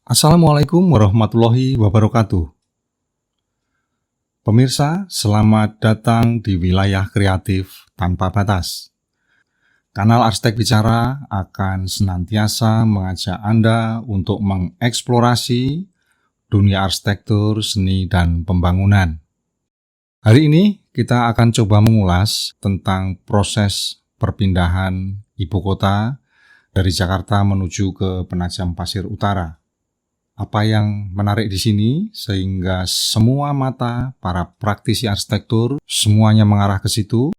Assalamualaikum warahmatullahi wabarakatuh. Pemirsa, selamat datang di Wilayah Kreatif Tanpa Batas. Kanal Arsitek Bicara akan senantiasa mengajak Anda untuk mengeksplorasi dunia arsitektur, seni, dan pembangunan. Hari ini kita akan coba mengulas tentang proses perpindahan ibu kota dari Jakarta menuju ke Penajam Pasir Utara. Apa yang menarik di sini sehingga semua mata para praktisi arsitektur semuanya mengarah ke situ.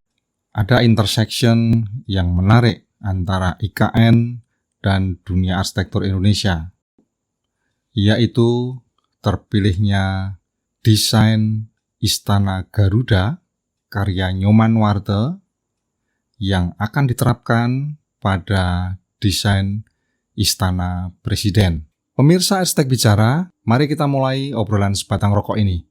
Ada intersection yang menarik antara IKN dan dunia arsitektur Indonesia, yaitu terpilihnya desain Istana Garuda karya Nyoman Warte yang akan diterapkan pada desain Istana Presiden. Pemirsa Arsitek Bicara, mari kita mulai obrolan sebatang rokok ini.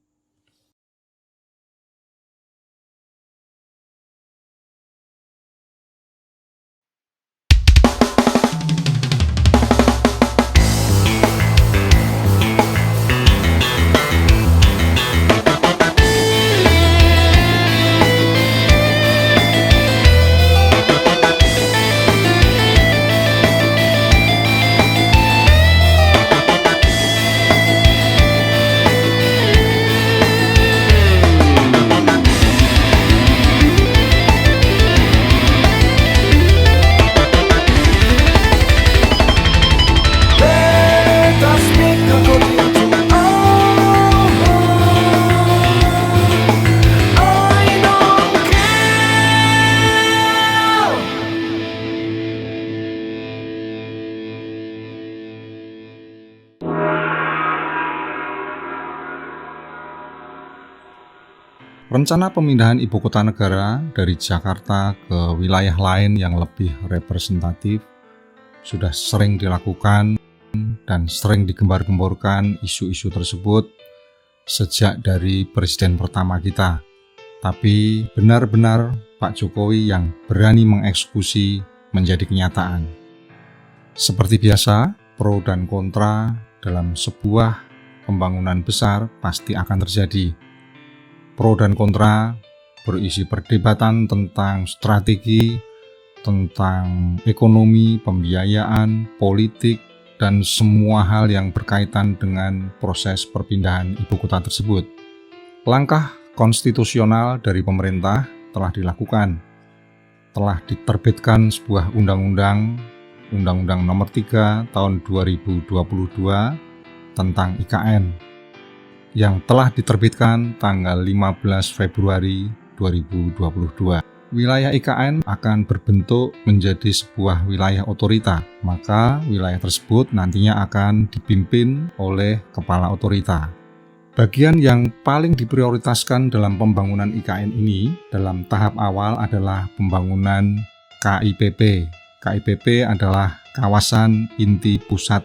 Rencana pemindahan ibu kota negara dari Jakarta ke wilayah lain yang lebih representatif sudah sering dilakukan dan sering digembar-gemborkan isu-isu tersebut sejak dari presiden pertama kita. Tapi benar-benar Pak Jokowi yang berani mengeksekusi menjadi kenyataan. Seperti biasa, pro dan kontra dalam sebuah pembangunan besar pasti akan terjadi. Pro dan kontra berisi perdebatan tentang strategi, tentang ekonomi, pembiayaan, politik, dan semua hal yang berkaitan dengan proses perpindahan ibu kota tersebut. Langkah konstitusional dari pemerintah telah dilakukan. Telah diterbitkan sebuah undang-undang Nomor 3 Tahun 2022 tentang IKN. Yang telah diterbitkan tanggal 15 Februari 2022. Wilayah IKN akan berbentuk menjadi sebuah wilayah otorita, maka wilayah tersebut nantinya akan dipimpin oleh kepala otorita. Bagian yang paling diprioritaskan dalam pembangunan IKN ini dalam tahap awal adalah pembangunan KIPP. KIPP adalah kawasan inti pusat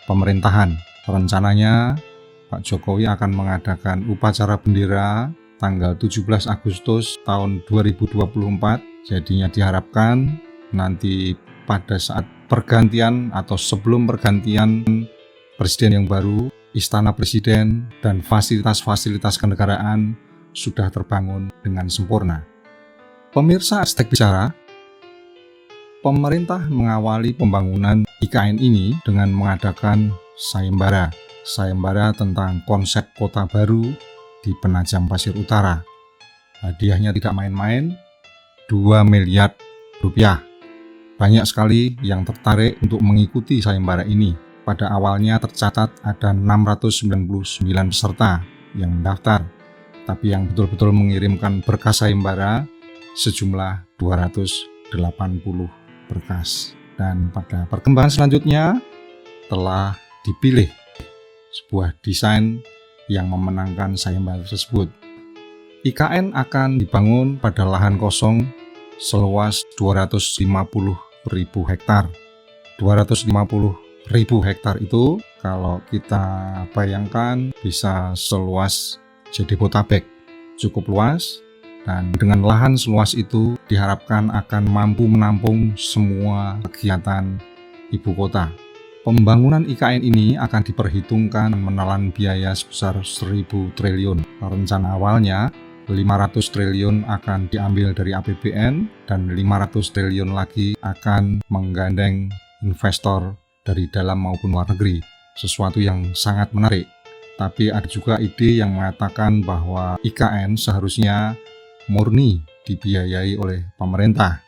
pemerintahan. Rencananya Pak Jokowi akan mengadakan upacara bendera tanggal 17 Agustus tahun 2024. Jadinya diharapkan nanti pada saat pergantian atau sebelum pergantian presiden yang baru, Istana Presiden dan fasilitas-fasilitas kenegaraan sudah terbangun dengan sempurna. Pemirsa Arsitek Bicara, pemerintah mengawali pembangunan IKN ini dengan mengadakan sayembara tentang konsep kota baru di Penajam Pasir Utara. Hadiahnya tidak main-main, 2 miliar rupiah. Banyak sekali yang tertarik untuk mengikuti sayembara ini. Pada awalnya tercatat ada 699 peserta yang mendaftar, tapi yang betul-betul mengirimkan berkas sayembara sejumlah 280 berkas. Dan pada perkembangan selanjutnya telah dipilih sebuah desain yang memenangkan sayembara tersebut. IKN akan dibangun pada lahan kosong seluas 250.000 hektar. 250.000 hektar itu kalau kita bayangkan bisa seluas Jabodetabek. Cukup luas, dan dengan lahan seluas itu diharapkan akan mampu menampung semua kegiatan ibu kota. Pembangunan IKN ini akan diperhitungkan menelan biaya sebesar 1.000 triliun. Rencana awalnya 500 triliun akan diambil dari APBN dan 500 triliun lagi akan menggandeng investor dari dalam maupun luar negeri. Sesuatu yang sangat menarik. Tapi ada juga ide yang mengatakan bahwa IKN seharusnya murni dibiayai oleh pemerintah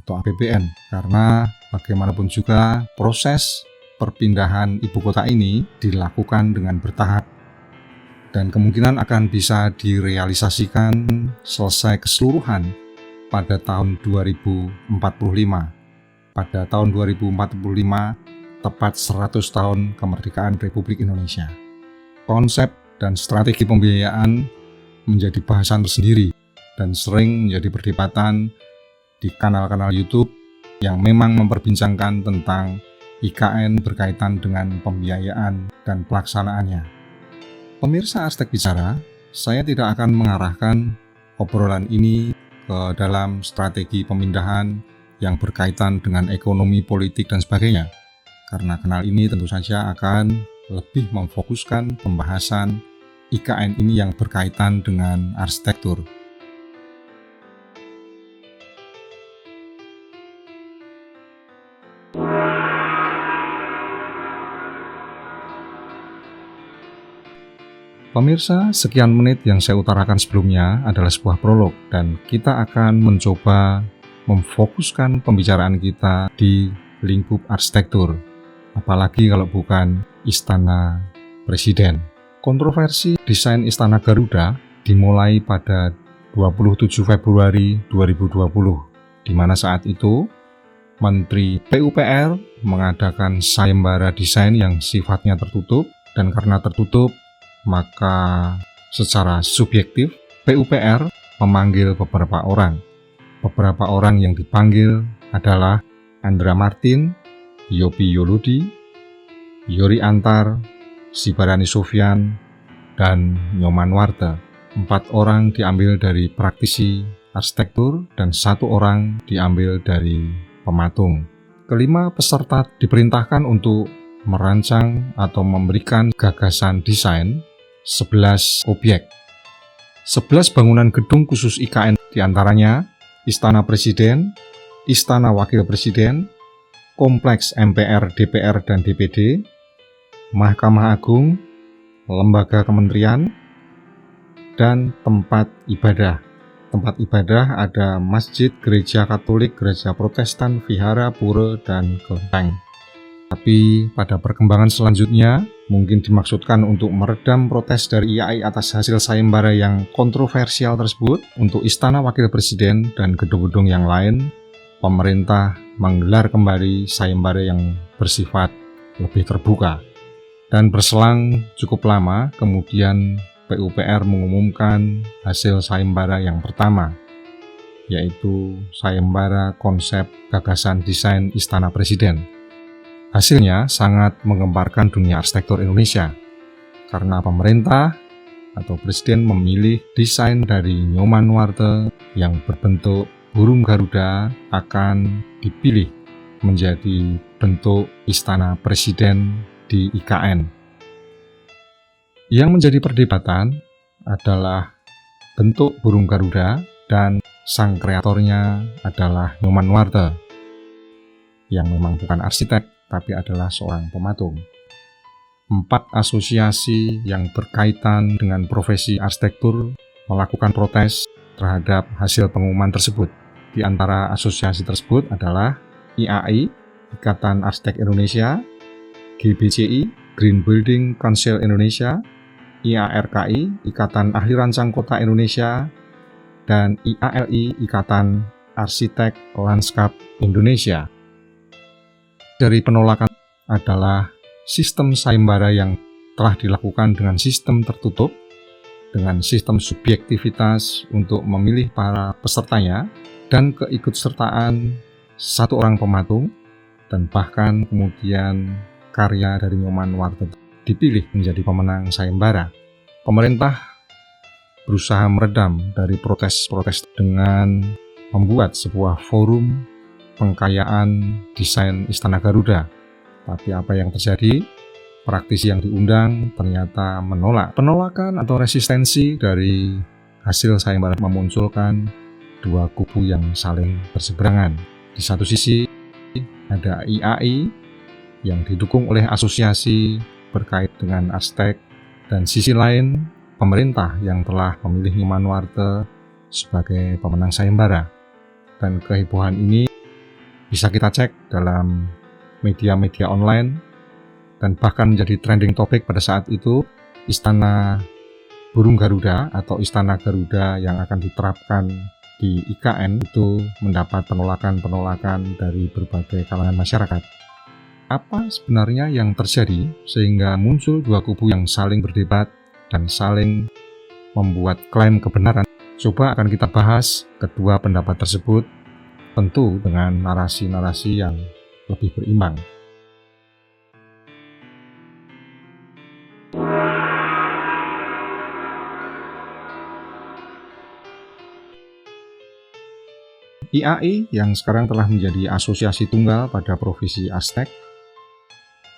atau APBN, karena bagaimanapun juga proses perpindahan ibu kota ini dilakukan dengan bertahap dan kemungkinan akan bisa direalisasikan selesai keseluruhan pada tahun 2045. Pada tahun 2045, tepat 100 tahun kemerdekaan Republik Indonesia. Konsep dan strategi pembiayaan menjadi bahasan tersendiri dan sering menjadi perdebatan di kanal-kanal YouTube yang memang memperbincangkan tentang IKN berkaitan dengan pembiayaan dan pelaksanaannya. Pemirsa Arstek Bicara, saya tidak akan mengarahkan obrolan ini ke dalam strategi pemindahan yang berkaitan dengan ekonomi, politik, dan sebagainya. Karena kanal ini tentu saja akan lebih memfokuskan pembahasan IKN ini yang berkaitan dengan arsitektur. Pemirsa, sekian menit yang saya utarakan sebelumnya adalah sebuah prolog dan kita akan mencoba memfokuskan pembicaraan kita di lingkup arsitektur, apalagi kalau bukan Istana Presiden. Kontroversi desain Istana Garuda dimulai pada 27 Februari 2020, di mana saat itu Menteri PUPR mengadakan sayembara desain yang sifatnya tertutup, dan karena tertutup maka secara subjektif PUPR memanggil beberapa orang. Beberapa orang yang dipanggil adalah Andra Martin, Yopi Yoludi, Yori Antar, Sibarani Sofyan, dan Nyoman Warte. 4 orang diambil dari praktisi arsitektur dan 1 orang diambil dari pematung. Kelima peserta diperintahkan untuk merancang atau memberikan gagasan desain 11 objek. 11 bangunan gedung khusus IKN, diantaranya Istana Presiden, Istana Wakil Presiden, Kompleks MPR, DPR, dan DPD, Mahkamah Agung, Lembaga Kementerian, dan tempat ibadah. Tempat ibadah ada masjid, gereja Katolik, gereja Protestan, vihara, pura, dan kelenteng. Tapi pada perkembangan selanjutnya, mungkin dimaksudkan untuk meredam protes dari IAI atas hasil sayembara yang kontroversial tersebut. Untuk Istana Wakil Presiden dan gedung-gedung yang lain, pemerintah menggelar kembali sayembara yang bersifat lebih terbuka. Dan berselang cukup lama, kemudian PUPR mengumumkan hasil sayembara yang pertama, yaitu sayembara konsep gagasan desain Istana Presiden. Hasilnya sangat menggemparkan dunia arsitektur Indonesia, karena pemerintah atau presiden memilih desain dari Nyoman Warte yang berbentuk burung Garuda akan dipilih menjadi bentuk Istana Presiden di IKN. Yang menjadi perdebatan adalah bentuk burung Garuda dan sang kreatornya adalah Nyoman Warte, yang memang bukan arsitek tapi adalah seorang pematung. 4 asosiasi yang berkaitan dengan profesi arsitektur melakukan protes terhadap hasil pengumuman tersebut. Di antara asosiasi tersebut adalah IAI, Ikatan Arsitek Indonesia, GBCI, Green Building Council Indonesia, IARKI, Ikatan Ahli Rancang Kota Indonesia, dan IALI, Ikatan Arsitek Lanskap Indonesia. Dari penolakan adalah sistem sayembara yang telah dilakukan dengan sistem tertutup, dengan sistem subjektivitas untuk memilih para pesertanya, dan keikutsertaan 1 orang pematung, dan bahkan kemudian karya dari Nyoman Warte dipilih menjadi pemenang sayembara. Pemerintah berusaha meredam dari protes-protes dengan membuat sebuah forum pengkayaan desain Istana Garuda Tapi apa yang terjadi? Praktisi yang diundang ternyata menolak. Penolakan atau resistensi dari hasil sayembara memunculkan dua kubu yang saling berseberangan. Di satu sisi ada IAI yang didukung oleh asosiasi berkait dengan Arstek, dan sisi lain pemerintah yang telah memilih Nyoman Nuarte sebagai pemenang sayembara. Dan kehebohan ini bisa kita cek dalam media-media online, dan bahkan menjadi trending topik pada saat itu. Istana Burung Garuda atau Istana Garuda yang akan diterapkan di IKN itu mendapat penolakan-penolakan dari berbagai kalangan masyarakat. Apa sebenarnya yang terjadi sehingga muncul dua kubu yang saling berdebat dan saling membuat klaim kebenaran? Coba akan kita bahas kedua pendapat tersebut, tentu dengan narasi-narasi yang lebih berimbang. IAI yang sekarang telah menjadi asosiasi tunggal pada profesi Arstek,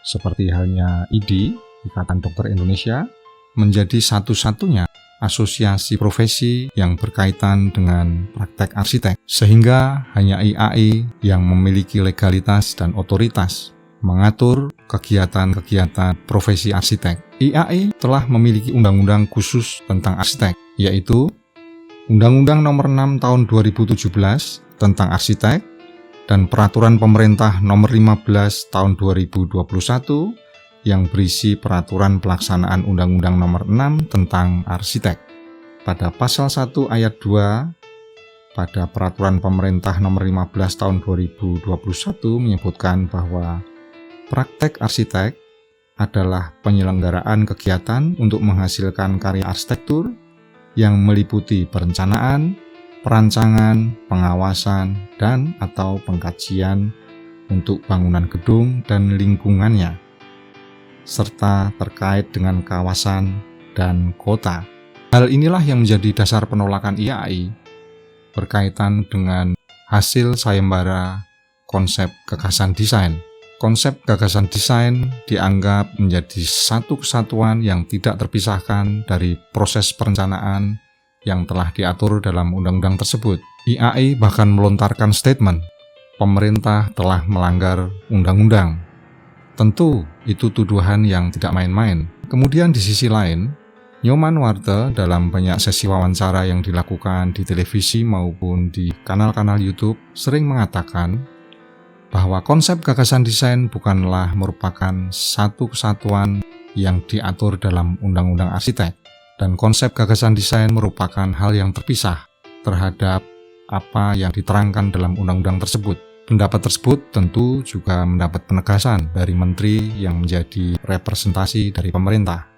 seperti halnya IDI, Ikatan Dokter Indonesia, menjadi satu-satunya asosiasi profesi yang berkaitan dengan praktek arsitek, sehingga hanya IAI yang memiliki legalitas dan otoritas mengatur kegiatan-kegiatan profesi arsitek. IAI telah memiliki undang-undang khusus tentang arsitek, yaitu Undang-Undang Nomor 6 Tahun 2017 tentang arsitek dan Peraturan Pemerintah Nomor 15 Tahun 2021 yang berisi peraturan pelaksanaan Undang-Undang Nomor 6 tentang arsitek. Pada pasal 1 ayat 2 pada Peraturan Pemerintah Nomor 15 Tahun 2021 menyebutkan bahwa praktek arsitek adalah penyelenggaraan kegiatan untuk menghasilkan karya arsitektur yang meliputi perencanaan, perancangan, pengawasan, dan atau pengkajian untuk bangunan gedung dan lingkungannya, serta terkait dengan kawasan dan kota. Hal inilah yang menjadi dasar penolakan IAI berkaitan dengan hasil sayembara konsep gagasan desain. Konsep gagasan desain dianggap menjadi satu kesatuan yang tidak terpisahkan dari proses perencanaan yang telah diatur dalam undang-undang tersebut. IAI bahkan melontarkan statement, pemerintah telah melanggar undang-undang. Tentu, itu tuduhan yang tidak main-main. Kemudian di sisi lain, Nyoman Nuarte dalam banyak sesi wawancara yang dilakukan di televisi maupun di kanal-kanal YouTube sering mengatakan bahwa konsep gagasan desain bukanlah merupakan satu kesatuan yang diatur dalam undang-undang arsitek, dan konsep gagasan desain merupakan hal yang terpisah terhadap apa yang diterangkan dalam undang-undang tersebut. Pendapat tersebut tentu juga mendapat penegasan dari menteri yang menjadi representasi dari pemerintah.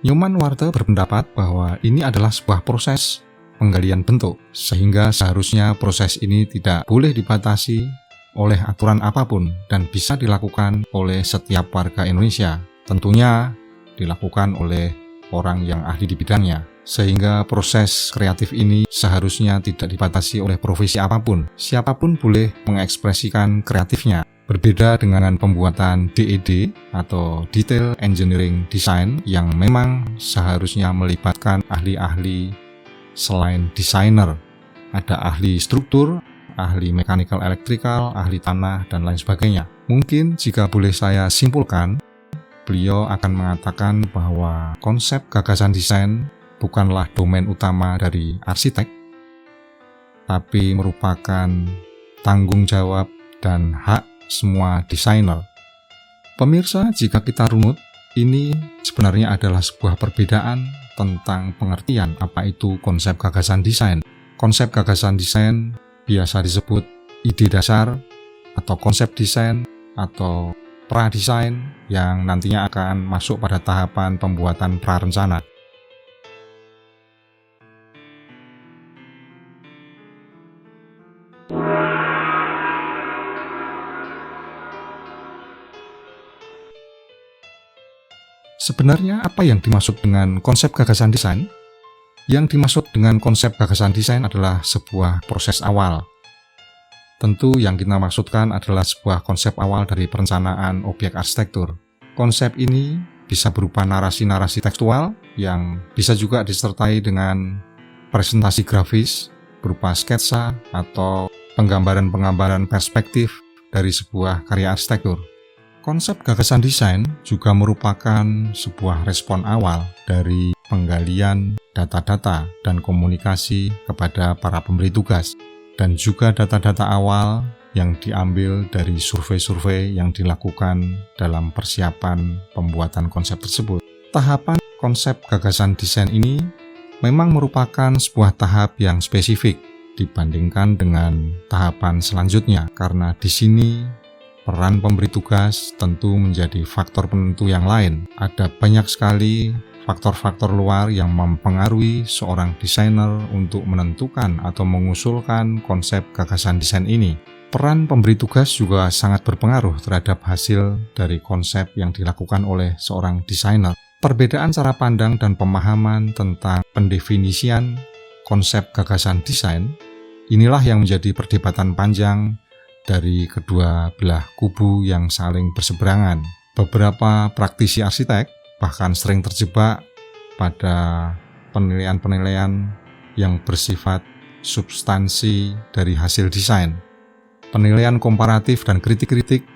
Nyoman Nuarte berpendapat bahwa ini adalah sebuah proses penggalian bentuk, sehingga seharusnya proses ini tidak boleh dibatasi oleh aturan apapun dan bisa dilakukan oleh setiap warga Indonesia. Tentunya dilakukan oleh orang yang ahli di bidangnya, sehingga proses kreatif ini seharusnya tidak dibatasi oleh profesi apapun. Siapapun boleh mengekspresikan kreatifnya. Berbeda dengan pembuatan DED atau Detail Engineering Design yang memang seharusnya melibatkan ahli-ahli selain desainer. Ada ahli struktur, ahli mechanical electrical, ahli tanah, dan lain sebagainya. Mungkin jika boleh saya simpulkan, beliau akan mengatakan bahwa konsep gagasan desain bukanlah domain utama dari arsitek, tapi merupakan tanggung jawab dan hak semua desainer. Pemirsa, jika kita runut, ini sebenarnya adalah sebuah perbedaan tentang pengertian apa itu konsep gagasan desain. Konsep gagasan desain biasa disebut ide dasar atau konsep desain atau pradesain yang nantinya akan masuk pada tahapan pembuatan prarencana. Sebenarnya apa yang dimaksud dengan konsep gagasan desain? Yang dimaksud dengan konsep gagasan desain adalah sebuah proses awal Tentu yang kita maksudkan adalah sebuah konsep awal dari perencanaan objek arsitektur. Konsep ini bisa berupa narasi-narasi tekstual yang bisa juga disertai dengan presentasi grafis berupa sketsa atau penggambaran-penggambaran perspektif dari sebuah karya arsitektur. Konsep gagasan desain juga merupakan sebuah respon awal dari penggalian data-data dan komunikasi kepada para pemberi tugas, dan juga data-data awal yang diambil dari survei-survei yang dilakukan dalam persiapan pembuatan konsep tersebut. Tahapan konsep gagasan desain ini memang merupakan sebuah tahap yang spesifik dibandingkan dengan tahapan selanjutnya, karena di sini peran pemberi tugas tentu menjadi faktor penentu yang lain. Ada banyak sekali faktor-faktor luar yang mempengaruhi seorang desainer untuk menentukan atau mengusulkan konsep gagasan desain ini. Peran pemberi tugas juga sangat berpengaruh terhadap hasil dari konsep yang dilakukan oleh seorang desainer. Perbedaan cara pandang dan pemahaman tentang pendefinisian konsep gagasan desain inilah yang menjadi perdebatan panjang dari kedua belah kubu yang saling berseberangan. Beberapa praktisi arsitek bahkan sering terjebak pada penilaian-penilaian yang bersifat substansi dari hasil desain. Penilaian komparatif dan kritik-kritik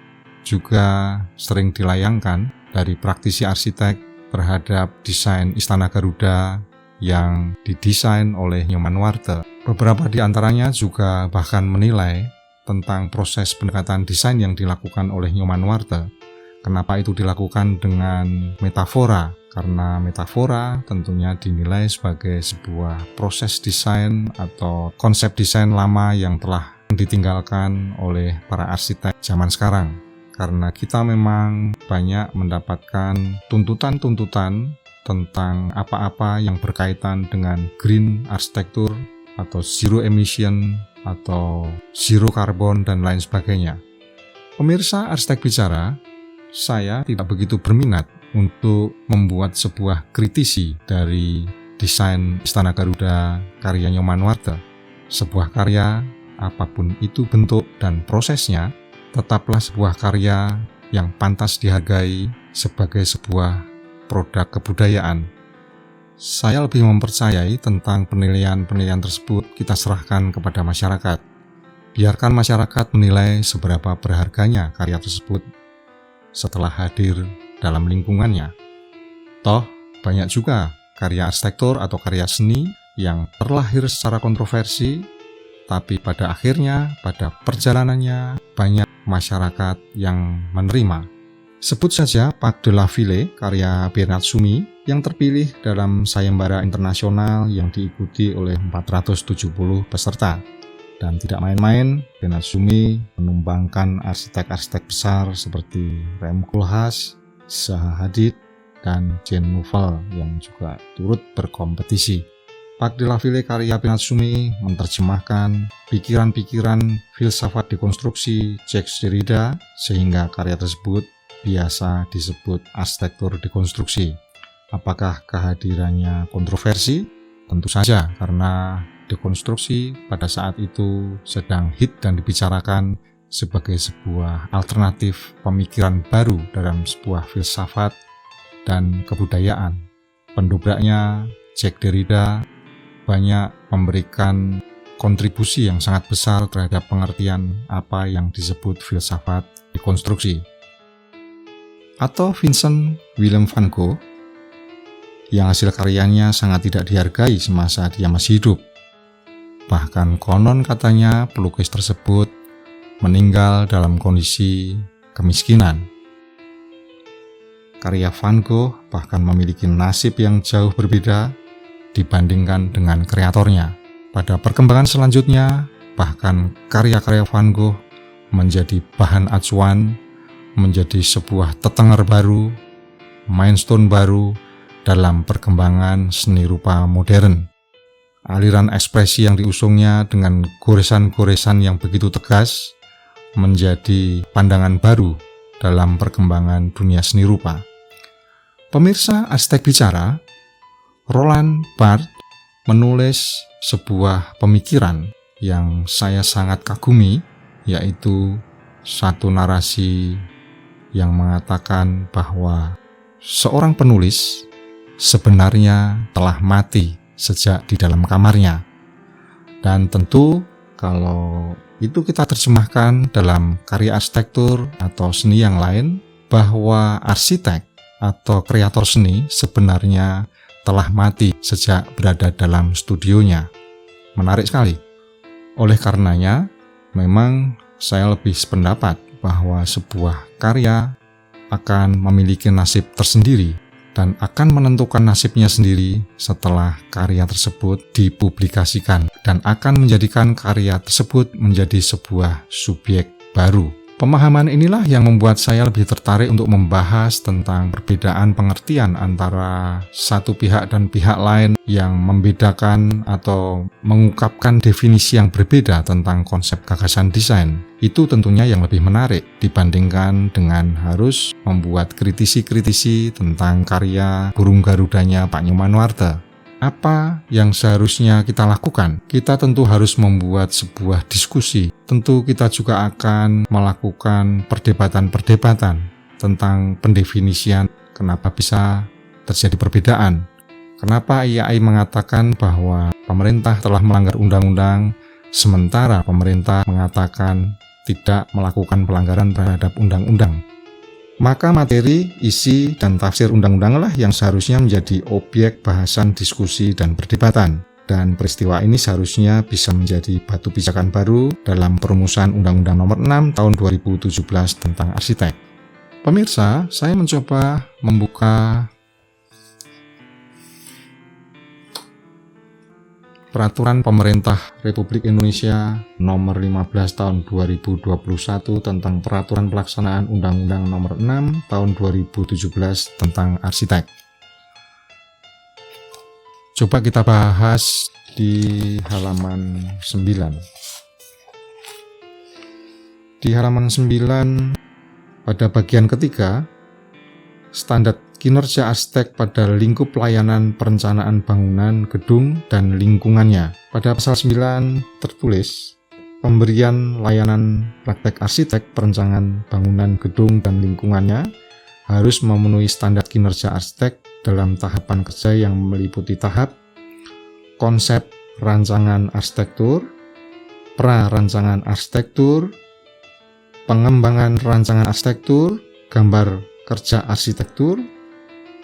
juga sering dilayangkan dari praktisi arsitek terhadap desain Istana Garuda yang didesain oleh Nyoman Warte. Beberapa di antaranya juga bahkan menilai tentang proses pendekatan desain yang dilakukan oleh Nyoman Warte. Kenapa itu dilakukan dengan metafora? Karena metafora tentunya dinilai sebagai sebuah proses desain atau konsep desain lama yang telah ditinggalkan oleh para arsitek zaman sekarang. Karena kita memang banyak mendapatkan tuntutan-tuntutan tentang apa-apa yang berkaitan dengan green arsitektur atau zero emission atau zero carbon dan lain sebagainya. Pemirsa Arsitek Bicara, saya tidak begitu berminat untuk membuat sebuah kritisi dari desain Istana Garuda karya Nyoman Warte. Sebuah karya, apapun itu bentuk dan prosesnya, tetaplah sebuah karya yang pantas dihargai sebagai sebuah produk kebudayaan. Saya lebih mempercayai tentang penilaian-penilaian tersebut kita serahkan kepada masyarakat. Biarkan masyarakat menilai seberapa berharganya karya tersebut setelah hadir dalam lingkungannya. Toh, banyak juga karya arsitektur atau karya seni yang terlahir secara kontroversi, tapi pada akhirnya, pada perjalanannya, banyak masyarakat yang menerima. Sebut saja Parc de la Ville karya Bernard Sumi yang terpilih dalam sayembara internasional yang diikuti oleh 470 peserta. Dan tidak main-main, Bernard Sumi menumbangkan arsitek-arsitek besar seperti Rem Koolhaas, Zaha Hadid, dan Jean Nouvel yang juga turut berkompetisi. Parc de la Ville karya Bernard Sumi menerjemahkan pikiran-pikiran filsafat dekonstruksi Jacques Derrida sehingga karya tersebut biasa disebut arsitektur dekonstruksi. Apakah kehadirannya kontroversi? Tentu saja, karena dekonstruksi pada saat itu sedang hit dan dibicarakan sebagai sebuah alternatif pemikiran baru dalam sebuah filsafat dan kebudayaan. Pendobraknya, Jacques Derrida, banyak memberikan kontribusi yang sangat besar terhadap pengertian apa yang disebut filsafat dekonstruksi. Atau Vincent Willem van Gogh, yang hasil karyanya sangat tidak dihargai semasa dia masih hidup. Bahkan konon katanya pelukis tersebut meninggal dalam kondisi kemiskinan. Karya Van Gogh bahkan memiliki nasib yang jauh berbeda dibandingkan dengan kreatornya. Pada perkembangan selanjutnya, bahkan karya-karya Van Gogh menjadi bahan acuan, menjadi sebuah tetenger baru, milestone baru dalam perkembangan seni rupa modern. Aliran ekspresi yang diusungnya dengan goresan-goresan yang begitu tegas menjadi pandangan baru dalam perkembangan dunia seni rupa. Pemirsa Arsitek Bicara, Roland Barthes menulis sebuah pemikiran yang saya sangat kagumi yaitu satu narasi yang mengatakan bahwa seorang penulis sebenarnya telah mati sejak di dalam kamarnya. Dan tentu kalau itu kita terjemahkan dalam karya arsitektur atau seni yang lain, bahwa arsitek atau kreator seni sebenarnya telah mati sejak berada dalam studionya. Menarik sekali. Oleh karenanya, memang saya lebih sependapat bahwa sebuah karya akan memiliki nasib tersendiri dan akan menentukan nasibnya sendiri setelah karya tersebut dipublikasikan dan akan menjadikan karya tersebut menjadi sebuah subjek baru. Pemahaman inilah yang membuat saya lebih tertarik untuk membahas tentang perbedaan pengertian antara satu pihak dan pihak lain yang membedakan atau mengungkapkan definisi yang berbeda tentang konsep gagasan desain. Itu tentunya yang lebih menarik dibandingkan dengan harus membuat kritisi-kritisi tentang karya burung garudanya Pak Nyoman-Nuarte. Apa yang seharusnya kita lakukan? Kita tentu harus membuat sebuah diskusi. Tentu kita juga akan melakukan perdebatan-perdebatan tentang pendefinisian kenapa bisa terjadi perbedaan. Kenapa IAI mengatakan bahwa pemerintah telah melanggar undang-undang, sementara pemerintah mengatakan tidak melakukan pelanggaran terhadap undang-undang. Maka materi, isi, dan tafsir undang-undanglah yang seharusnya menjadi objek bahasan diskusi dan perdebatan. Dan peristiwa ini seharusnya bisa menjadi batu pijakan baru dalam perumusan Undang-Undang Nomor 6 Tahun 2017 tentang arsitek. Pemirsa, saya mencoba membuka Peraturan Pemerintah Republik Indonesia Nomor 15 Tahun 2021 tentang Peraturan Pelaksanaan Undang-Undang Nomor 6 Tahun 2017 tentang arsitek. Coba kita bahas di halaman 9. Di halaman 9 pada bagian ketiga, standar kinerja arsitek pada lingkup pelayanan perencanaan bangunan, gedung, dan lingkungannya. Pada pasal 9 tertulis, pemberian layanan praktek arsitek perencanaan bangunan, gedung, dan lingkungannya harus memenuhi standar kinerja arsitek dalam tahapan kerja yang meliputi tahap konsep rancangan arsitektur, pra-rancangan arsitektur, pengembangan rancangan arsitektur, gambar kerja arsitektur,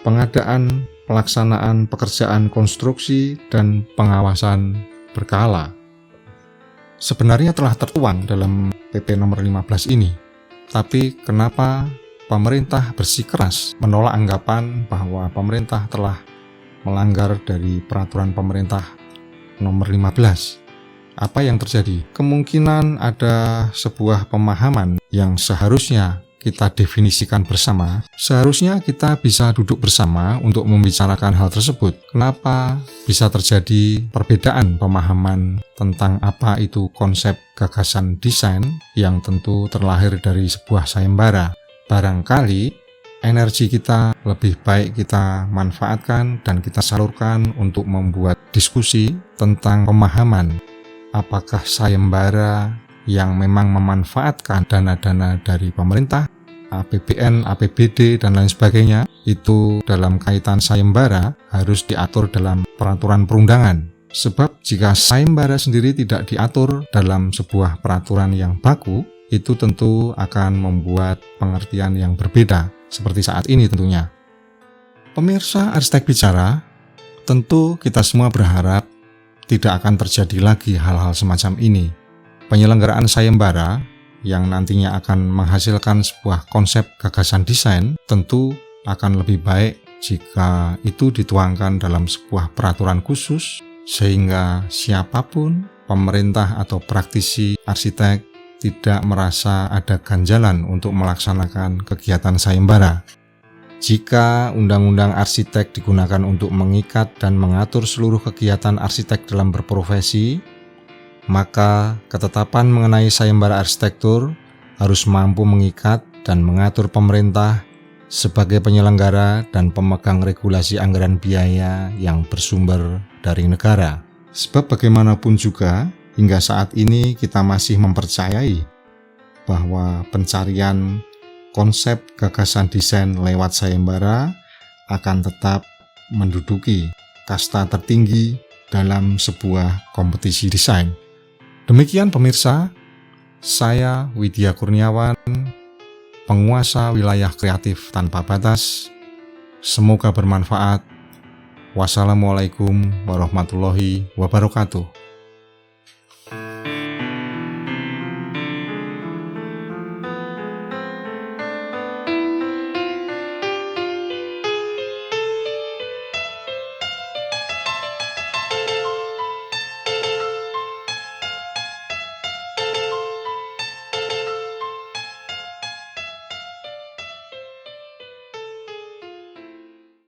pengadaan, pelaksanaan pekerjaan konstruksi, dan pengawasan berkala. Sebenarnya telah tertuang dalam PP nomor 15 ini, tapi kenapa pemerintah bersikeras menolak anggapan bahwa pemerintah telah melanggar dari peraturan pemerintah nomor 15? Apa yang terjadi? Kemungkinan ada sebuah pemahaman yang seharusnya kita definisikan bersama. Seharusnya kita bisa duduk bersama untuk membicarakan hal tersebut. Kenapa bisa terjadi perbedaan pemahaman tentang apa itu konsep gagasan desain yang tentu terlahir dari sebuah sayembara? Barangkali energi kita lebih baik kita manfaatkan dan kita salurkan untuk membuat diskusi tentang pemahaman apakah sayembara yang memang memanfaatkan dana-dana dari pemerintah, APBN, APBD, dan lain sebagainya, itu dalam kaitan sayembara harus diatur dalam peraturan perundangan. Sebab jika sayembara sendiri tidak diatur dalam sebuah peraturan yang baku, itu tentu akan membuat pengertian yang berbeda, seperti saat ini tentunya. Pemirsa Arsitek Bicara, tentu kita semua berharap tidak akan terjadi lagi hal-hal semacam ini. Penyelenggaraan sayembara yang nantinya akan menghasilkan sebuah konsep gagasan desain tentu akan lebih baik jika itu dituangkan dalam sebuah peraturan khusus sehingga siapapun, pemerintah atau praktisi arsitek tidak merasa ada ganjalan untuk melaksanakan kegiatan sayembara. Jika undang-undang arsitek digunakan untuk mengikat dan mengatur seluruh kegiatan arsitek dalam berprofesi, maka ketetapan mengenai sayembara arsitektur harus mampu mengikat dan mengatur pemerintah sebagai penyelenggara dan pemegang regulasi anggaran biaya yang bersumber dari negara. Sebab bagaimanapun juga, hingga saat ini kita masih mempercayai bahwa pencarian konsep gagasan desain lewat sayembara akan tetap menduduki kasta tertinggi dalam sebuah kompetisi desain. Demikian pemirsa, saya Widya Kurniawan, penguasa wilayah kreatif tanpa batas. Semoga bermanfaat. Wassalamualaikum warahmatullahi wabarakatuh.